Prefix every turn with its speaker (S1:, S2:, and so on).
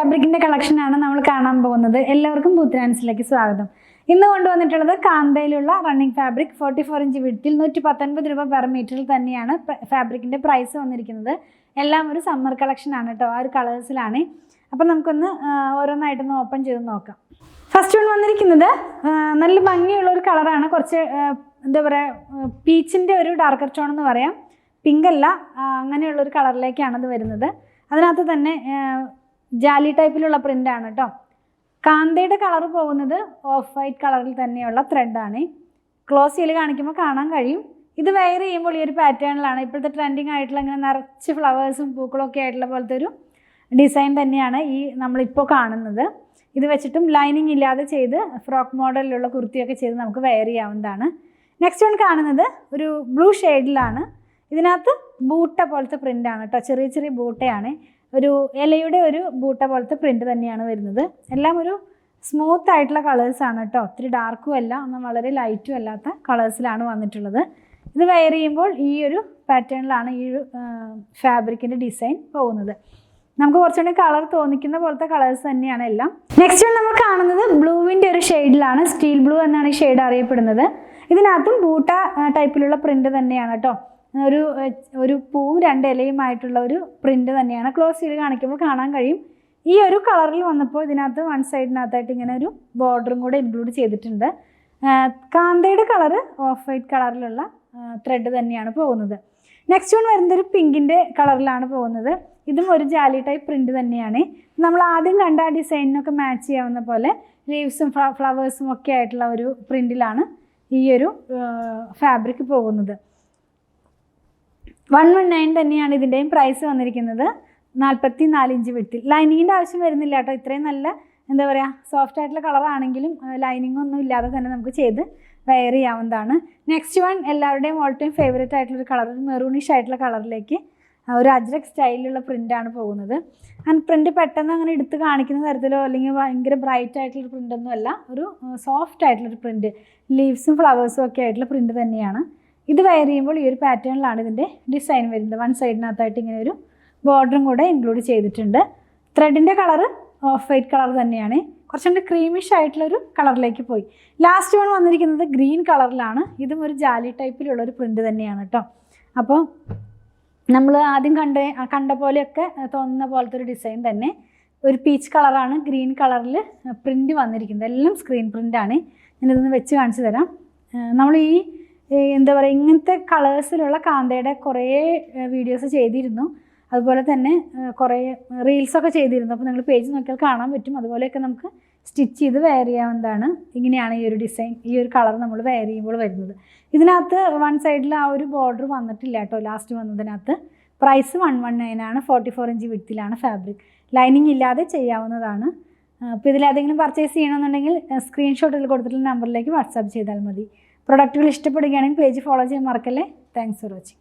S1: ഫാബ്രിക്കിന്റെ കളക്ഷനാണ് നമ്മൾ കാണാൻ പോകുന്നത്. എല്ലാവർക്കും ബൂത്ത്രാൻസിലേക്ക് സ്വാഗതം. ഇന്ന് കൊണ്ടുവന്നിട്ടുള്ളത് കാന്തയിലുള്ള റണ്ണിങ് ഫാബ്രിക് 44 ഇഞ്ച് വിഡ്ത്തിൽ 119 രൂപ പെർ മീറ്ററിൽ തന്നെയാണ് ഫാബ്രിക്കിന്റെ പ്രൈസ് വന്നിരിക്കുന്നത്. എല്ലാം ഒരു സമ്മർ കളക്ഷൻ ആണ് കേട്ടോ, ആ ഒരു കളേഴ്സിലാണ്. അപ്പം നമുക്കൊന്ന് ഓരോന്നായിട്ടൊന്ന് ഓപ്പൺ ചെയ്ത് നോക്കാം. ഫസ്റ്റ് വൺ വന്നിരിക്കുന്നത് നല്ല ഭംഗിയുള്ള ഒരു കളറാണ്. കുറച്ച് എന്താ പറയുക, പീച്ചിൻ്റെ ഒരു ഡാർക്കർ ടോൺ എന്ന് പറയാം, പിങ്ക് അല്ല, അങ്ങനെയുള്ളൊരു കളറിലേക്കാണ് ഇത് വരുന്നത്. അതിനകത്ത് തന്നെ ജാലി ടൈപ്പിലുള്ള പ്രിൻ്റാണ് കേട്ടോ. കാന്തയുടെ കളർ പോകുന്നത് ഓഫ് വൈറ്റ് കളറിൽ തന്നെയുള്ള ത്രെഡാണ്. ക്ലോസ് ചെയ്ത് കാണിക്കുമ്പോൾ കാണാൻ കഴിയും. ഇത് വെയർ ചെയ്യുമ്പോൾ ഈ ഒരു പാറ്റേണിലാണ്. ഇപ്പോഴത്തെ ട്രെൻഡിങ് ആയിട്ടുള്ള ഇങ്ങനെ നിറച്ച് ഫ്ലവേഴ്സും പൂക്കളൊക്കെ ആയിട്ടുള്ള പോലത്തെ ഒരു ഡിസൈൻ തന്നെയാണ് ഈ നമ്മളിപ്പോൾ കാണുന്നത്. ഇത് വെച്ചിട്ടും ലൈനിങ് ഇല്ലാതെ ചെയ്ത് ഫ്രോക്ക് മോഡലിലുള്ള കുർത്തിയൊക്കെ ചെയ്ത് നമുക്ക് വെയർ ചെയ്യാവുന്നതാണ്. നെക്സ്റ്റ് വൺ കാണുന്നത് ഒരു ബ്ലൂ ഷെയ്ഡിലാണ്. ഇതിനകത്ത് ബൂട്ട പോലത്തെ പ്രിൻ്റാണ് കേട്ടോ, ചെറിയ ചെറിയ ബൂട്ടയാണ്. ഒരു ഇലയുടെ ഒരു ബൂട്ട പോലത്തെ പ്രിൻ്റ് തന്നെയാണ് വരുന്നത്. എല്ലാം ഒരു സ്മൂത്ത് ആയിട്ടുള്ള കളേഴ്സാണ് കേട്ടോ, ഒത്തിരി ഡാർക്കും അല്ല, ഒന്നും വളരെ ലൈറ്റും അല്ലാത്ത കളേഴ്സിലാണ് വന്നിട്ടുള്ളത്. ഇത് വെയർ ചെയ്യുമ്പോൾ ഈ ഒരു പാറ്റേണിലാണ് ഈ ഒരു ഫാബ്രിക്കിൻ്റെ ഡിസൈൻ പോകുന്നത്. നമുക്ക് കുറച്ചുകൂടി കളർ തോന്നിക്കുന്ന പോലത്തെ കളേഴ്സ് തന്നെയാണ് എല്ലാം. നെക്സ്റ്റ് വൺ നമ്മൾ കാണുന്നത് ബ്ലൂവിൻ്റെ ഒരു ഷെയ്ഡിലാണ്. സ്റ്റീൽ ബ്ലൂ എന്നാണ് ഈ ഷെയ്ഡ് അറിയപ്പെടുന്നത്. ഇതിനകത്തും ബൂട്ട ടൈപ്പിലുള്ള പ്രിൻ്റ് തന്നെയാണ് കേട്ടോ. ഒരു പൂവും രണ്ട് ഇലയുമായിട്ടുള്ള ഒരു പ്രിൻ്റ് തന്നെയാണ്. ക്ലോസ് ചെയ്ത് കാണിക്കുമ്പോൾ കാണാൻ കഴിയും. ഈ ഒരു കളറിൽ വന്നപ്പോൾ ഇതിനകത്ത് വൺ സൈഡിനകത്തായിട്ട് ഇങ്ങനെ ഒരു ബോർഡറും കൂടെ ഇൻക്ലൂഡ് ചെയ്തിട്ടുണ്ട്. കാന്തയുടെ കളറ് ഓഫ് വൈറ്റ് കളറിലുള്ള ത്രെഡ് തന്നെയാണ് പോകുന്നത്. നെക്സ്റ്റ് വൺ വരുന്നത് ഒരു പിങ്കിൻ്റെ കളറിലാണ് പോകുന്നത്. ഇതും ഒരു ജാലി ടൈപ്പ് പ്രിൻ്റ് തന്നെയാണ്. നമ്മൾ ആദ്യം കണ്ട ആ ഡിസൈനിനൊക്കെ മാച്ച് ചെയ്യാവുന്ന പോലെ ലീവ്സും ഫ്ലവേഴ്സും ഒക്കെ ആയിട്ടുള്ള ഒരു പ്രിൻ്റിലാണ് ഈ ഒരു ഫാബ്രിക് പോകുന്നത്. 119 തന്നെയാണ് ഇതിൻ്റെയും പ്രൈസ് വന്നിരിക്കുന്നത്. 44 ഇഞ്ച് വിഡ്ത്തിൽ. ലൈനിങ്ങിൻ്റെ ആവശ്യം വരുന്നില്ല കേട്ടോ. ഇത്രയും നല്ല എന്താ പറയുക, സോഫ്റ്റ് ആയിട്ടുള്ള കളറാണെങ്കിലും ലൈനിങ് ഒന്നും ഇല്ലാതെ തന്നെ നമുക്ക് ചെയ്ത് വെയർ ചെയ്യാവുന്നതാണ്. നെക്സ്റ്റ് വൺ എല്ലാവരുടെയും ഓൾ ടൈം ഫേവറേറ്റ് ആയിട്ടുള്ളൊരു കളർ, മെറൂണിഷ് ആയിട്ടുള്ള കളറിലേക്ക് ഒരു അജ്രക് സ്റ്റൈലിലുള്ള പ്രിൻ്റാണ് പോകുന്നത്. ആൻഡ് പ്രിൻ്റ് പെട്ടെന്ന് അങ്ങനെ എടുത്ത് കാണിക്കുന്ന തരത്തിലോ അല്ലെങ്കിൽ ഭയങ്കര ബ്രൈറ്റ് ആയിട്ടുള്ളൊരു പ്രിൻ്റൊന്നും അല്ല, ഒരു സോഫ്റ്റ് ആയിട്ടുള്ളൊരു പ്രിൻ്റ്, ലീവ്സും ഫ്ലവേഴ്സും ഒക്കെ ആയിട്ടുള്ള പ്രിൻ്റ് തന്നെയാണ്. ഇത് വെയർ ചെയ്യുമ്പോൾ ഈ ഒരു പാറ്റേണിലാണ് ഇതിൻ്റെ ഡിസൈൻ വരുന്നത്. വൺ സൈഡിനകത്തായിട്ട് ഇങ്ങനെ ഒരു ബോർഡറും കൂടെ ഇൻക്ലൂഡ് ചെയ്തിട്ടുണ്ട്. ത്രെഡിൻ്റെ കളറ് ഓഫ് വൈറ്റ് കളർ തന്നെയാണ്. കുറച്ചുകൂടി ക്രീമിഷ് ആയിട്ടുള്ളൊരു കളറിലേക്ക് പോയി. ലാസ്റ്റ് വൺ വന്നിരിക്കുന്നത് ഗ്രീൻ കളറിലാണ്. ഇതും ഒരു ജാലി ടൈപ്പിലുള്ളൊരു പ്രിൻ്റ് തന്നെയാണ് കേട്ടോ. അപ്പോൾ നമ്മൾ ആദ്യം കണ്ട പോലെയൊക്കെ തോന്നുന്ന പോലത്തെ ഒരു ഡിസൈൻ തന്നെ. ഒരു പീച്ച് കളറാണ് ഗ്രീൻ കളറിൽ പ്രിൻ്റ് വന്നിരിക്കുന്നത്. എല്ലാം സ്ക്രീൻ പ്രിൻ്റാണ്. ഞാനിതൊന്ന് വെച്ച് കാണിച്ചു തരാം. നമ്മൾ ഈ എന്താ പറയുക, ഇങ്ങനത്തെ കളേഴ്സിലുള്ള കാന്തയുടെ കുറേ വീഡിയോസ് ചെയ്തിരുന്നു. അതുപോലെ തന്നെ കുറേ റീൽസൊക്കെ ചെയ്തിരുന്നു. അപ്പോൾ നിങ്ങൾ പേജ് നോക്കിയാൽ കാണാൻ പറ്റും. അതുപോലെയൊക്കെ നമുക്ക് സ്റ്റിച്ച് ചെയ്ത് വെയർ ചെയ്യാവുന്നതാണ്. ഇങ്ങനെയാണ് ഈ ഒരു ഡിസൈൻ, ഈ ഒരു കളർ നമ്മൾ വെയർ ചെയ്യുമ്പോൾ വരുന്നത്. ഇതിനകത്ത് വൺ സൈഡിൽ ആ ഒരു ബോർഡർ വന്നിട്ടില്ല കേട്ടോ ലാസ്റ്റ് വന്നതിനകത്ത്. പ്രൈസ് 119 ആണ്. 44 ഇഞ്ച് വിഡ്ത്തിലാണ് ഫാബ്രിക്. ലൈനിങ് ഇല്ലാതെ ചെയ്യാവുന്നതാണ്. അപ്പോൾ ഇതിലേതെങ്കിലും പർച്ചേസ് ചെയ്യണമെന്നുണ്ടെങ്കിൽ സ്ക്രീൻഷോട്ടിൽ കൊടുത്തിട്ടുള്ള നമ്പറിലേക്ക് വാട്സാപ്പ് ചെയ്താൽ മതി. പ്രൊഡക്റ്റുകൾ ഇഷ്ടപ്പെടുകയാണെങ്കിൽ പേജ് ഫോളോ ചെയ്യാൻ മറക്കല്ലേ. Thanks for watching.